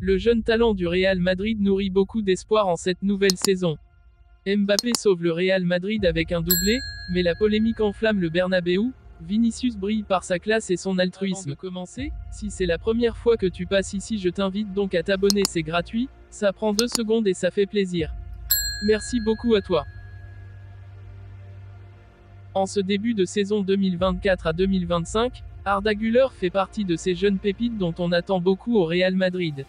Le jeune talent du Real Madrid nourrit beaucoup d'espoir en cette nouvelle saison. Mbappé sauve le Real Madrid avec un doublé, mais la polémique enflamme le Bernabéu. Vinicius brille par sa classe et son altruisme. Avant de commencer, si c'est la première fois que tu passes ici, je t'invite donc à t'abonner, c'est gratuit, ça prend 2 secondes et ça fait plaisir. Merci beaucoup à toi. En ce début de saison 2024 à 2025, Arda Güler fait partie de ces jeunes pépites dont on attend beaucoup au Real Madrid.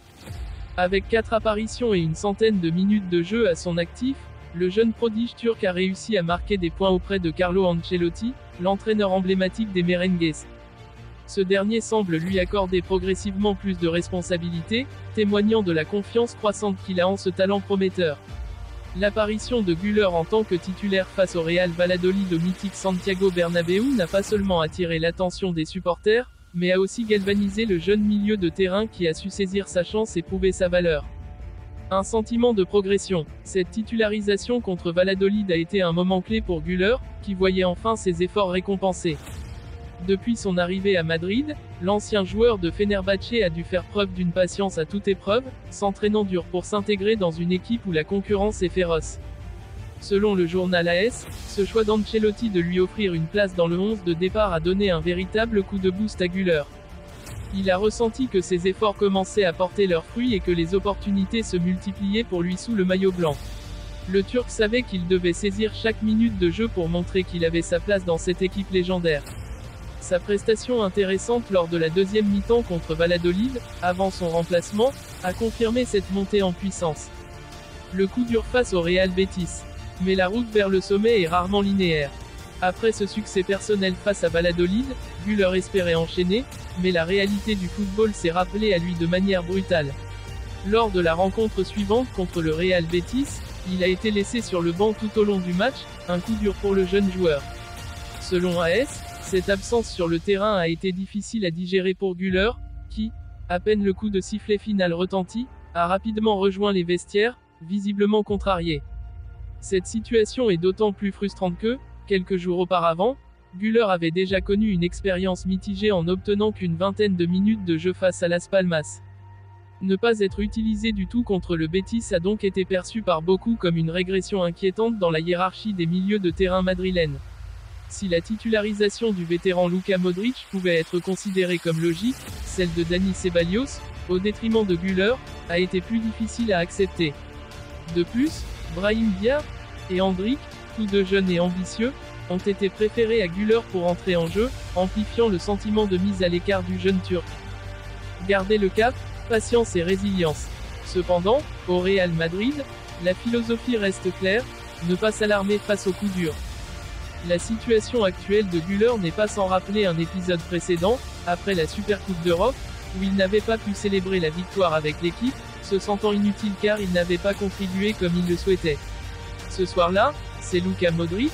Avec 4 apparitions et une centaine de minutes de jeu à son actif, le jeune prodige turc a réussi à marquer des points auprès de Carlo Ancelotti, l'entraîneur emblématique des Merengues. Ce dernier semble lui accorder progressivement plus de responsabilités, témoignant de la confiance croissante qu'il a en ce talent prometteur. L'apparition de Güler en tant que titulaire face au Real Valladolid au mythique Santiago Bernabéu n'a pas seulement attiré l'attention des supporters, mais a aussi galvanisé le jeune milieu de terrain qui a su saisir sa chance et prouver sa valeur. Un sentiment de progression. Cette titularisation contre Valladolid a été un moment clé pour Güler, qui voyait enfin ses efforts récompensés. Depuis son arrivée à Madrid, l'ancien joueur de Fenerbahçe a dû faire preuve d'une patience à toute épreuve, s'entraînant dur pour s'intégrer dans une équipe où la concurrence est féroce. Selon le journal AS, ce choix d'Ancelotti de lui offrir une place dans le 11 de départ a donné un véritable coup de boost à Güler. Il a ressenti que ses efforts commençaient à porter leurs fruits et que les opportunités se multipliaient pour lui sous le maillot blanc. Le Turc savait qu'il devait saisir chaque minute de jeu pour montrer qu'il avait sa place dans cette équipe légendaire. Sa prestation intéressante lors de la deuxième mi-temps contre Valladolid, avant son remplacement, a confirmé cette montée en puissance. Le coup dur face au Real Betis. Mais la route vers le sommet est rarement linéaire. Après ce succès personnel face à Valladolid, Güler espérait enchaîner, mais la réalité du football s'est rappelée à lui de manière brutale. Lors de la rencontre suivante contre le Real Betis, il a été laissé sur le banc tout au long du match, un coup dur pour le jeune joueur. Selon AS, cette absence sur le terrain a été difficile à digérer pour Güler, qui, à peine le coup de sifflet final retenti, a rapidement rejoint les vestiaires, visiblement contrarié. Cette situation est d'autant plus frustrante que, quelques jours auparavant, Güler avait déjà connu une expérience mitigée en n'obtenant qu'une vingtaine de minutes de jeu face à Las Palmas. Ne pas être utilisé du tout contre le Betis a donc été perçu par beaucoup comme une régression inquiétante dans la hiérarchie des milieux de terrain madrilènes. Si la titularisation du vétéran Luka Modric pouvait être considérée comme logique, celle de Dani Ceballos, au détriment de Güler, a été plus difficile à accepter. De plus, Brahim Diaz et Endrick, tous deux jeunes et ambitieux, ont été préférés à Güler pour entrer en jeu, amplifiant le sentiment de mise à l'écart du jeune Turc. Garder le cap, patience et résilience. Cependant, au Real Madrid, la philosophie reste claire, ne pas s'alarmer face aux coups durs. La situation actuelle de Güler n'est pas sans rappeler un épisode précédent, après la Supercoupe d'Europe, où il n'avait pas pu célébrer la victoire avec l'équipe, se sentant inutile car il n'avait pas contribué comme il le souhaitait. Ce soir-là, c'est Luka Modric,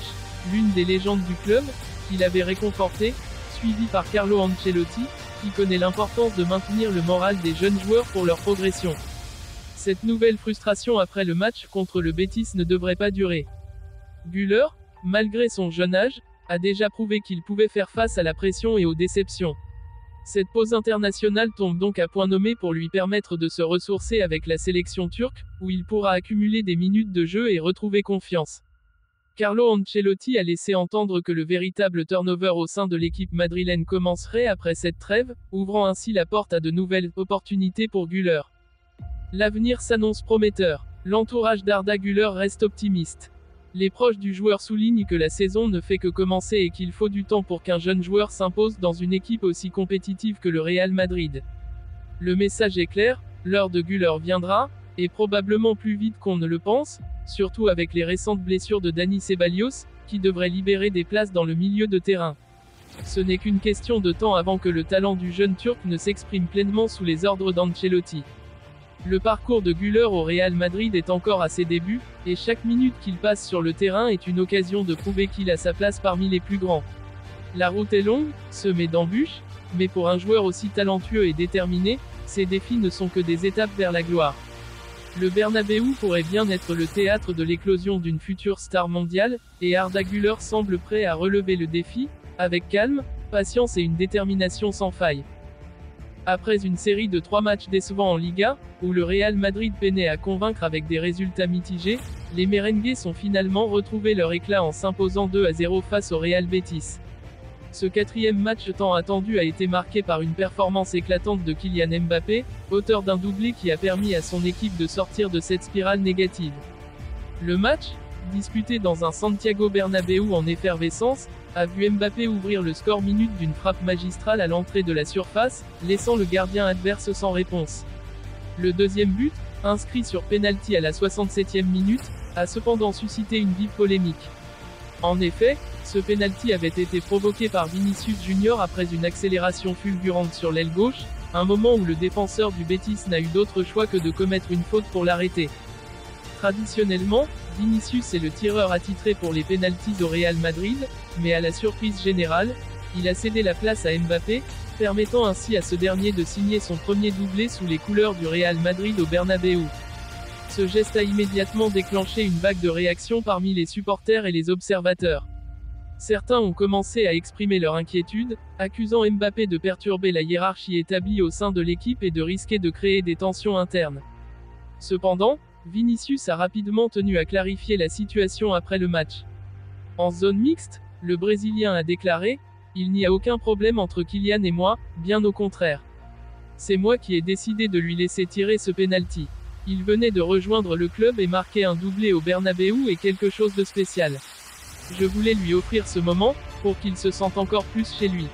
l'une des légendes du club, qui l'avait réconforté, suivi par Carlo Ancelotti, qui connaît l'importance de maintenir le moral des jeunes joueurs pour leur progression. Cette nouvelle frustration après le match contre le Betis ne devrait pas durer. Güler, malgré son jeune âge, a déjà prouvé qu'il pouvait faire face à la pression et aux déceptions. Cette pause internationale tombe donc à point nommé pour lui permettre de se ressourcer avec la sélection turque, où il pourra accumuler des minutes de jeu et retrouver confiance. Carlo Ancelotti a laissé entendre que le véritable turnover au sein de l'équipe madrilène commencerait après cette trêve, ouvrant ainsi la porte à de nouvelles opportunités pour Güler. L'avenir s'annonce prometteur. L'entourage d'Arda Güler reste optimiste. Les proches du joueur soulignent que la saison ne fait que commencer et qu'il faut du temps pour qu'un jeune joueur s'impose dans une équipe aussi compétitive que le Real Madrid. Le message est clair, l'heure de Güler viendra, et probablement plus vite qu'on ne le pense, surtout avec les récentes blessures de Dani Ceballos, qui devrait libérer des places dans le milieu de terrain. Ce n'est qu'une question de temps avant que le talent du jeune Turc ne s'exprime pleinement sous les ordres d'Ancelotti. Le parcours de Güler au Real Madrid est encore à ses débuts, et chaque minute qu'il passe sur le terrain est une occasion de prouver qu'il a sa place parmi les plus grands. La route est longue, semée d'embûches, mais pour un joueur aussi talentueux et déterminé, ces défis ne sont que des étapes vers la gloire. Le Bernabéu pourrait bien être le théâtre de l'éclosion d'une future star mondiale, et Arda Güler semble prêt à relever le défi, avec calme, patience et une détermination sans faille. Après une série de 3 matchs décevants en Liga, où le Real Madrid peinait à convaincre avec des résultats mitigés, les merengues ont finalement retrouvé leur éclat en s'imposant 2-0 face au Real Betis. Ce 4e match tant attendu a été marqué par une performance éclatante de Kylian Mbappé, auteur d'un doublé qui a permis à son équipe de sortir de cette spirale négative. Le match, disputé dans un Santiago Bernabéu en effervescence, a vu Mbappé ouvrir le score minute d'une frappe magistrale à l'entrée de la surface, laissant le gardien adverse sans réponse. Le deuxième but, inscrit sur pénalty à la 67e minute, a cependant suscité une vive polémique. En effet, ce pénalty avait été provoqué par Vinicius Junior après une accélération fulgurante sur l'aile gauche, un moment où le défenseur du Betis n'a eu d'autre choix que de commettre une faute pour l'arrêter. Traditionnellement, Vinicius est le tireur attitré pour les pénaltys au Real Madrid, mais à la surprise générale, il a cédé la place à Mbappé, permettant ainsi à ce dernier de signer son premier doublé sous les couleurs du Real Madrid au Bernabéu. Ce geste a immédiatement déclenché une vague de réactions parmi les supporters et les observateurs. Certains ont commencé à exprimer leur inquiétude, accusant Mbappé de perturber la hiérarchie établie au sein de l'équipe et de risquer de créer des tensions internes. Cependant, Vinicius a rapidement tenu à clarifier la situation après le match. En zone mixte, le Brésilien a déclaré « Il n'y a aucun problème entre Kylian et moi, bien au contraire. C'est moi qui ai décidé de lui laisser tirer ce penalty. Il venait de rejoindre le club et marquer un doublé au Bernabéu est quelque chose de spécial. Je voulais lui offrir ce moment, pour qu'il se sente encore plus chez lui.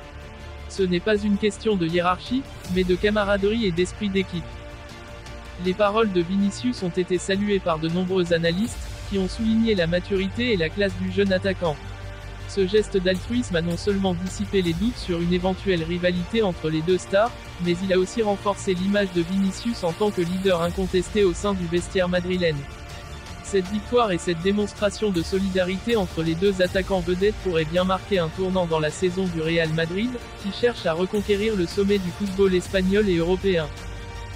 Ce n'est pas une question de hiérarchie, mais de camaraderie et d'esprit d'équipe. » Les paroles de Vinicius ont été saluées par de nombreux analystes, qui ont souligné la maturité et la classe du jeune attaquant. Ce geste d'altruisme a non seulement dissipé les doutes sur une éventuelle rivalité entre les deux stars, mais il a aussi renforcé l'image de Vinicius en tant que leader incontesté au sein du vestiaire madrilène. Cette victoire et cette démonstration de solidarité entre les deux attaquants vedettes pourraient bien marquer un tournant dans la saison du Real Madrid, qui cherche à reconquérir le sommet du football espagnol et européen.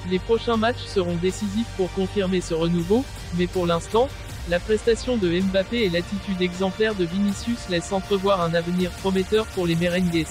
Les prochains matchs seront décisifs pour confirmer ce renouveau, mais pour l'instant, la prestation de Mbappé et l'attitude exemplaire de Vinicius laissent entrevoir un avenir prometteur pour les merengues.